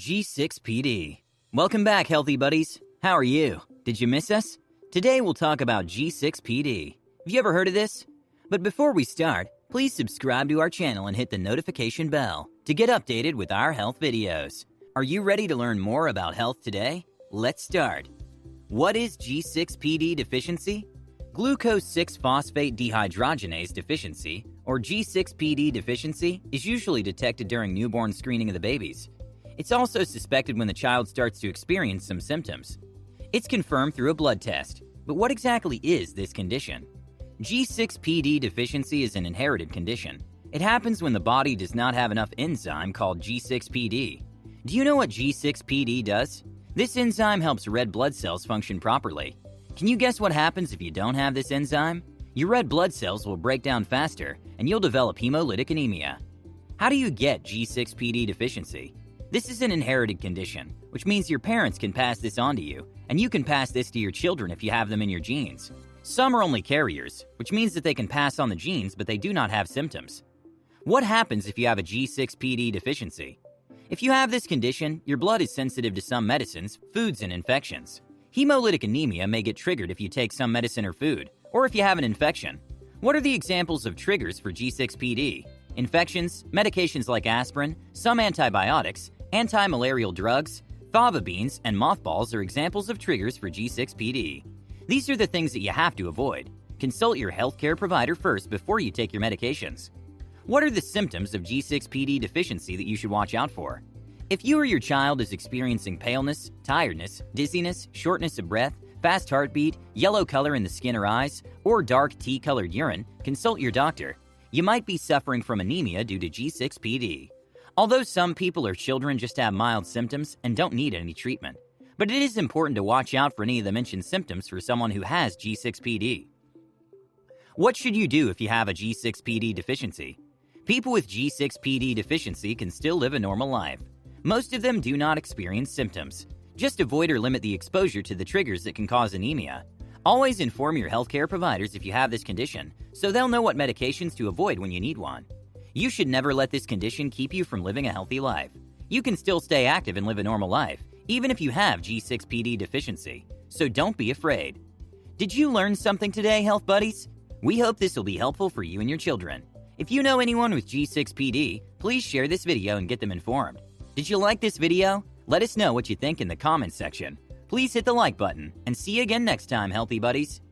G6PD. Welcome back, healthy buddies. How are you? Did you miss us? Today we'll talk about G6PD. Have you ever heard of this? But before we start, please subscribe to our channel and hit the notification bell to get updated with our health videos. Are you ready to learn more about health today? Let's start. What is G6PD deficiency? Glucose 6-phosphate dehydrogenase deficiency, or G6PD deficiency, is usually detected during newborn screening of the babies. It's also suspected when the child starts to experience some symptoms. It's confirmed through a blood test. But what exactly is this condition? G6PD deficiency is an inherited condition. It happens when the body does not have enough enzyme called G6PD. Do you know what G6PD does? This enzyme helps red blood cells function properly. Can you guess what happens if you don't have this enzyme? Your red blood cells will break down faster and you'll develop hemolytic anemia. How do you get G6PD deficiency? This is an inherited condition, which means your parents can pass this on to you, and you can pass this to your children if you have them in your genes. Some are only carriers, which means that they can pass on the genes but they do not have symptoms. What happens if you have a G6PD deficiency? If you have this condition, your blood is sensitive to some medicines, foods, and infections. Hemolytic anemia may get triggered if you take some medicine or food, or if you have an infection. What are the examples of triggers for G6PD? Infections, medications like aspirin, some antibiotics, anti-malarial drugs, fava beans, and mothballs are examples of triggers for G6PD. These are the things that you have to avoid. Consult your healthcare provider first before you take your medications. What are the symptoms of G6PD deficiency that you should watch out for? If you or your child is experiencing paleness, tiredness, dizziness, shortness of breath, fast heartbeat, yellow color in the skin or eyes, or dark tea-colored urine, consult your doctor. You might be suffering from anemia due to G6PD. Although some people or children just have mild symptoms and don't need any treatment, but it is important to watch out for any of the mentioned symptoms for someone who has G6PD. What should you do if you have a G6PD deficiency? People with G6PD deficiency can still live a normal life. Most of them do not experience symptoms. Just avoid or limit the exposure to the triggers that can cause anemia. Always inform your healthcare providers if you have this condition, so they'll know what medications to avoid when you need one. You should never let this condition keep you from living a healthy life. You can still stay active and live a normal life, even if you have G6PD deficiency, so don't be afraid. Did you learn something today, health buddies? We hope this will be helpful for you and your children. If you know anyone with G6PD, please share this video and get them informed. Did you like this video? Let us know what you think in the comments section. Please hit the like button, and see you again next time, healthy buddies.